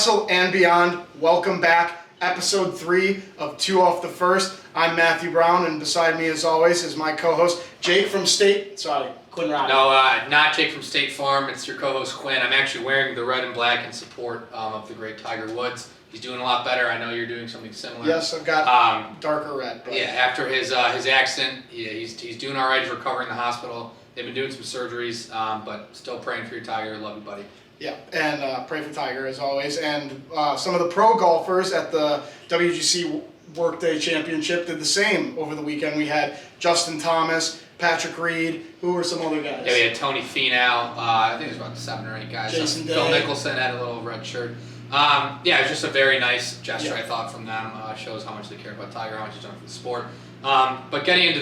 Newcastle and beyond, welcome back. Episode 3 of 2 Off the First. I'm Matthew Brown, and beside me, as always, is my co-host, Quinn Rod. No, not Jake from State Farm. It's your co-host, Quinn. I'm actually wearing the red and black in support of the great Tiger Woods. He's doing a lot better. I know you're doing something similar. Yes, I've got darker red. But... Yeah, after his accident, he's doing all right. He's recovering in the hospital. They've been doing some surgeries, but still praying for your Tiger. Love you, buddy. Yeah, and pray for Tiger as always. And some of the pro golfers at the WGC Workday Championship did the same over the weekend. We had Justin Thomas, Patrick Reed. Who were some other guys? Yeah, we had Tony Finau. I think there's about 7 or 8 guys. Jason Phil Day. Mickelson had a little red shirt. Yeah, it was just a very nice gesture, Yeah. I thought, from them. Shows how much they care about Tiger, how much he's done for the sport. But getting into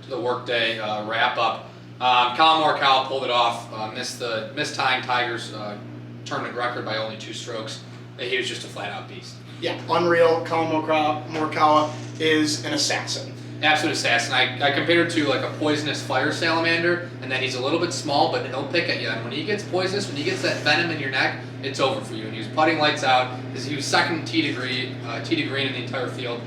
the Workday wrap-up, Colin Morikawa pulled it off, missed tying Tiger's tournament record by only 2 strokes. He was just a flat-out beast. Yeah, unreal. Colin Morikawa is an assassin. Absolute assassin. I compared it to like a poisonous fire salamander, and then he's a little bit small, but he'll pick at you. And when he gets poisonous, when he gets that venom in your neck, it's over for you. And he was putting lights out. He was second tee to green in the entire field.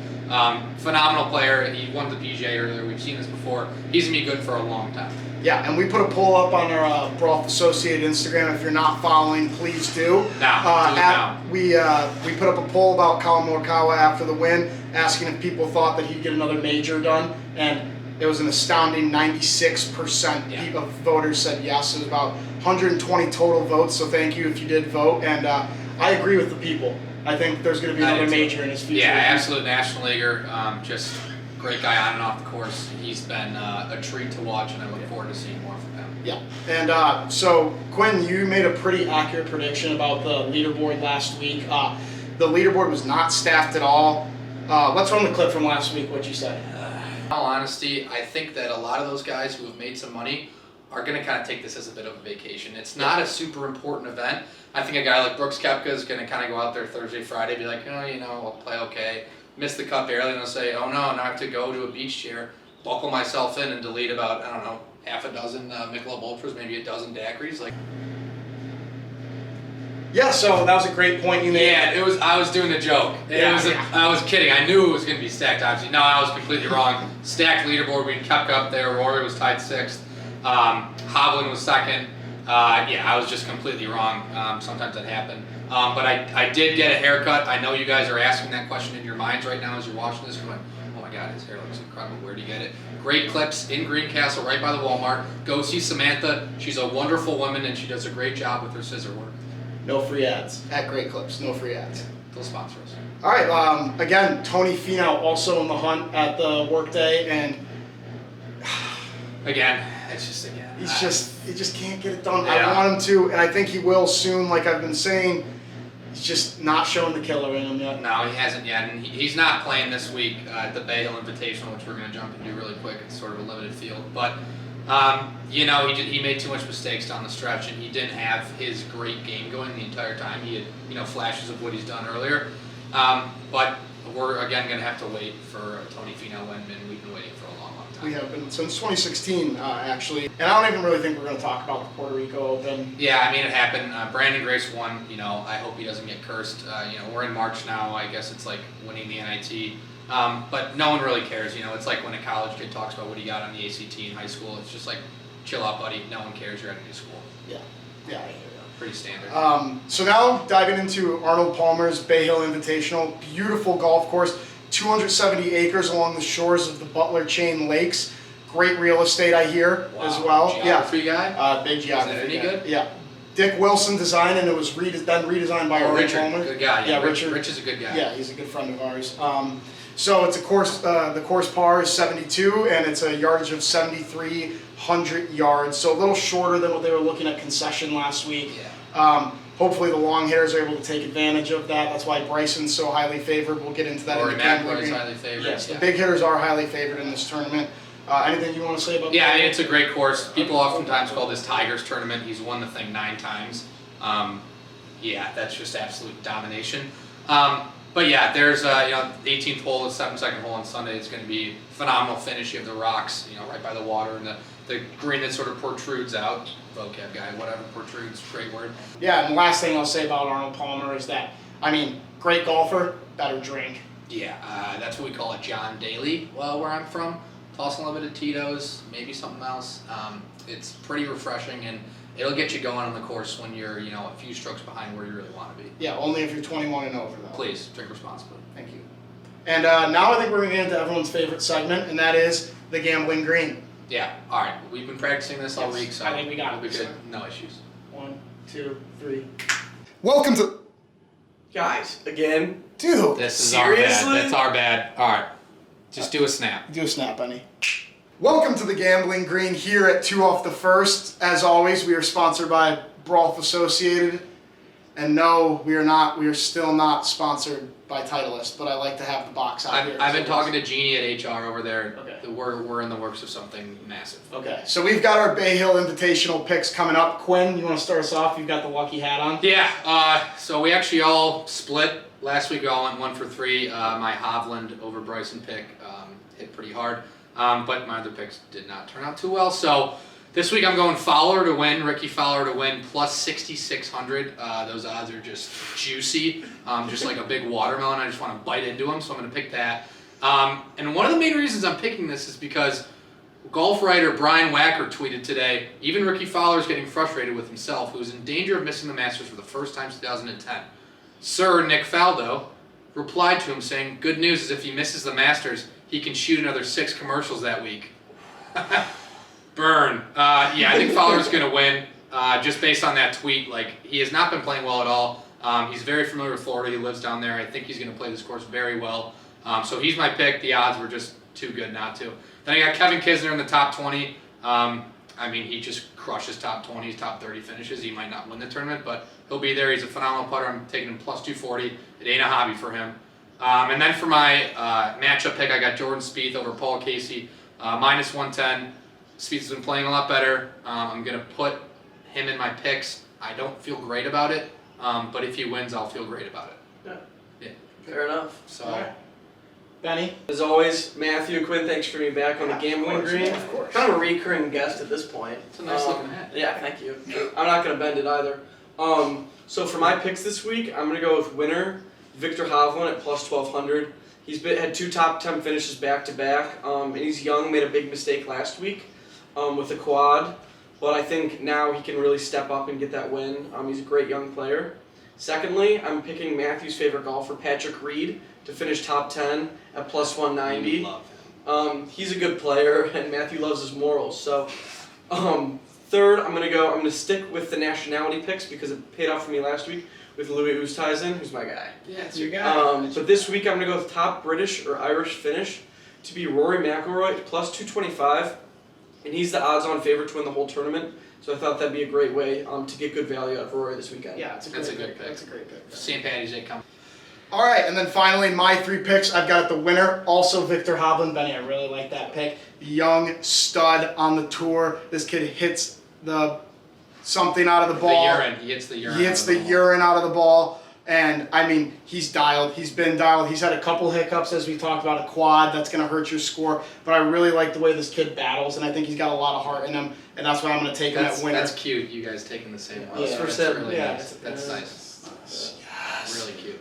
Phenomenal player. He won the PGA earlier. We've seen this before. He's going to be good for a long time. Yeah, and we put a poll up on our Broth Associated Instagram. If you're not following, please do. Now, we put up a poll about Colin Morikawa after the win, asking if people thought that he'd get another major done, and it was an astounding 96% of voters said yes. It was about 120 total votes, so thank you if you did vote, and I agree with the people. I think there's going to be another major in his future. Yeah, absolute national leaguer. Just great guy on and off the course. He's been a treat to watch, and I look forward to seeing more from him. Yeah, and so Quinn, you made a pretty accurate prediction about the leaderboard last week. The leaderboard was not staffed at all. Let's run the clip from last week, what you said. In all honesty, I think that a lot of those guys who have made some money are going to kind of take this as a bit of a vacation. It's not a super important event. I think a guy like Brooks Koepka is going to kind of go out there Thursday, Friday, be like, I'll play okay. Miss the cut barely, and they'll say, oh no, now I have to go to a beach chair, buckle myself in, and delete about, half a dozen Michelob Ultras, maybe a dozen daiquiris. Yeah, so that was a great point you made. Yeah, I was doing the joke. I was kidding. I knew it was going to be stacked, obviously. No, I was completely wrong. Stacked leaderboard. We kept up there. Rory was tied 6th. Hovland was 2nd. I was just completely wrong. Sometimes that happens. But I did get a haircut. I know you guys are asking that question in your minds right now as you're watching this. You're like, oh my God, his hair looks incredible. Where do you get it? Great clips in Greencastle, right by the Walmart. Go see Samantha. She's a wonderful woman, and she does a great job with her scissor work. No free ads at Great Clips. No free ads. They'll sponsor us. All right. Again, Tony Finau also in the hunt at the Workday, and he just can't get it done. Yeah. I want him to, and I think he will soon. Like I've been saying, he's just not showing the killer in him yet. No, he hasn't yet, and he's not playing this week at the Bay Hill Invitational, which we're going to jump into really quick. It's sort of a limited field, but he made too much mistakes down the stretch, and he didn't have his great game going the entire time. He had flashes of what he's done earlier, but we're again going to have to wait for Tony Finau when we've been waiting for a long time. We have been since 2016, actually, and I don't even really think we're going to talk about the Puerto Rico Open. Yeah, it happened. Brandon Grace won. I hope he doesn't get cursed. We're in March now. I guess it's like winning the NIT. But no one really cares. It's like when a college kid talks about what he got on the ACT in high school. It's just like, chill out, buddy. No one cares. You're at a new school. Yeah, I hear you. Pretty standard. So now diving into Arnold Palmer's Bay Hill Invitational. Beautiful golf course. 270 acres along the shores of the Butler Chain Lakes. Great real estate, I hear, as well. Geography guy? Big geography Is it any guy. good? Yeah. Dick Wilson designed, and it was then redesigned by Arnold Richard, Palmer. good guy. Yeah, Richard. Rich is a good guy. Yeah, he's a good friend of ours. So it's a course. The course par is 72, and it's a yardage of 7,300 yards. So a little shorter than what they were looking at Concession last week. Yeah. Hopefully the long hitters are able to take advantage of that. That's why Bryson's so highly favored. We'll get into that. Rory McIlroy is highly favored. Yes, the big hitters are highly favored in this tournament. Anything you want to say about that? Yeah, it's a great course. People oftentimes call this Tiger's tournament. He's won the thing 9 times. That's just absolute domination. But yeah, there's 18th hole, the 7th hole on Sunday. It's going to be phenomenal finish. You have the rocks, right by the water, and the green that sort of protrudes out. Vocab guy, whatever, protrudes, great word. Yeah, and the last thing I'll say about Arnold Palmer is that I mean, great golfer, better drink. Yeah, that's what we call a John Daly. Well, where I'm from, toss unlimited Tito's, maybe something else. It's pretty refreshing, and it'll get you going on the course when you're, a few strokes behind where you really want to be. Yeah, only if you're 21 and over, though. Please drink responsibly. Thank you. And now I think we're going to get into everyone's favorite segment, and that is the gambling green. Yeah. All right. We've been practicing this all week, so I think we got we'll be it. good. No issues. 1, 2, 3. Welcome to... Guys, again. Dude. This is Seriously? our bad. That's our bad. All right. Just do a snap. Do a snap, Benny. Welcome to the Gambling Green here at 2 Off the First. As always, we are sponsored by Brawlf Associated. And no, we are not. We are still not sponsored by Titleist, but I like to have the box out here. I've been talking to Jeannie at HR over there. Okay. We're in the works of something massive. Okay, so we've got our Bay Hill Invitational picks coming up. Quinn, you want to start us off? You've got the lucky hat on. Yeah. So we actually all split. Last week we all went 1 for 3. My Hovland over Bryson pick hit pretty hard, but my other picks did not turn out too well. So this week I'm going Fowler to win, Ricky Fowler to win, plus 6,600. Those odds are just juicy, just like a big watermelon. I just want to bite into them, so I'm going to pick that. And one of the main reasons I'm picking this is because golf writer Brian Wacker tweeted today, even Ricky Fowler is getting frustrated with himself, who's in danger of missing the Masters for the first time since 2010. Sir Nick Faldo replied to him saying, good news is if he misses the Masters, he can shoot another 6 commercials that week. Burn. Yeah, I think Fowler's going to win just based on that tweet. Like, he has not been playing well at all. He's very familiar with Florida. He lives down there. I think he's going to play this course very well. So he's my pick. The odds were just too good not to. Then I got Kevin Kisner in the top 20. I mean, he just crushes top 20s, top 30 finishes. He might not win the tournament, but he'll be there. He's a phenomenal putter. I'm taking him plus 240. It ain't a hobby for him. And then for my matchup pick, I got Jordan Spieth over Paul Casey, minus 110. Spieth's been playing a lot better. I'm going to put him in my picks. I don't feel great about it, but if he wins, I'll feel great about it. Yeah. Fair enough. So, All right. Benny? As always, Matthew and Quinn, thanks for being back on the Gambling Green. Of course. Kind of a recurring guest at this point. It's a nice looking hat. Yeah, thank you. I'm not going to bend it either. So for my picks this week, I'm going to go with winner Victor Hovland at plus 1,200. He's had 2 top 10 finishes back to back, and he's young. Made a big mistake last week with a quad, but I think now he can really step up and get that win. He's a great young player. Secondly, I'm picking Matthew's favorite golfer, Patrick Reed, to finish top 10 at plus 190. Love him. He's a good player, and Matthew loves his morals. So, third, I'm gonna stick with the nationality picks because it paid off for me last week with Louis Oosthuizen, who's my guy. Yeah, it's your guy. But this week I'm gonna go with top British or Irish finish to be Rory McIlroy at plus 225, and he's the odds-on favorite to win the whole tournament. So I thought that'd be a great way to get good value out of Rory this weekend. Yeah, it's a That's great a good pick. That's a great pick. St. Patty's Day coming. All right, and then finally, my 3 picks. I've got the winner, also Victor Hovland. Benny, I really like that pick. Young stud on the tour. This kid hits something out of the ball. The urine. He hits the urine. He hits the urine out of the ball. And, I mean, he's dialed. He's been dialed. He's had a couple hiccups, as we talked about, a quad. That's going to hurt your score. But I really like the way this kid battles, and I think he's got a lot of heart in him. And that's why I'm going to take him at winner. That's cute. You guys taking the same one. Yeah. That's really nice. That's nice. Yes. Really cute.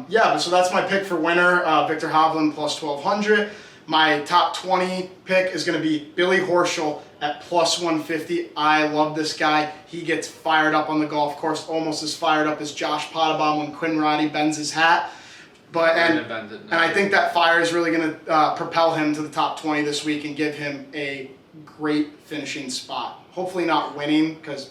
Yeah, so that's my pick for winner, Victor Hovland plus 1,200. My top 20 pick is going to be Billy Horschel at plus 150. I love this guy. He gets fired up on the golf course, almost as fired up as Josh Pottebaum when Quinn Roddy bends his hat. And I think that fire is really going to propel him to the top 20 this week and give him a great finishing spot. Hopefully not winning, because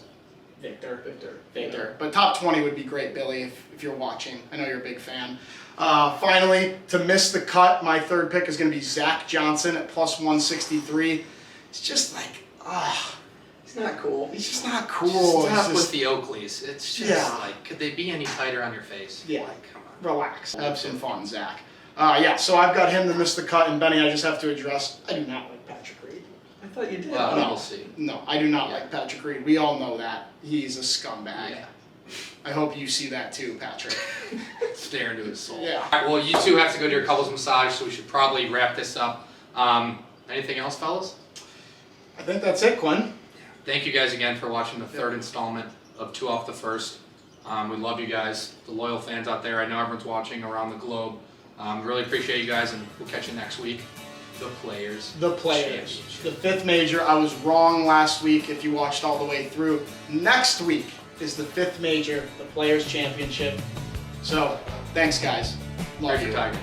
Victor. But top 20 would be great, Billy, if you're watching. I know you're a big fan. Finally, to miss the cut, my 3rd pick is going to be Zach Johnson at plus 163. It's just like, He's not cool. he's just not cool. Stop It's with just, the Oakleys. It's just like, could they be any tighter on your face? Yeah. Like, come on. relax. Have some fun, Zach. Yeah, so I've got him to miss the cut, and Benny, I just have to address, I do not like Patrick Reed. I thought you did. Well, No. we'll see. No, I do not Yeah. like Patrick Reed. We all know that. He's a scumbag. Yeah. I hope you see that too, Patrick. Stare into his soul. Yeah. All right, well, you two have to go to your couples massage, so we should probably wrap this up. Anything else, fellas? I think that's it, Quinn. Thank you guys again for watching the 3rd installment of 2 Off the First. We love you guys, the loyal fans out there. I know everyone's watching around the globe. Really appreciate you guys, and we'll catch you next week. The Players. The Players. The 5th major. I was wrong last week if you watched all the way through. Next week is the 5th major, the Players Championship. So, thanks guys. Love Here's you. your Tiger.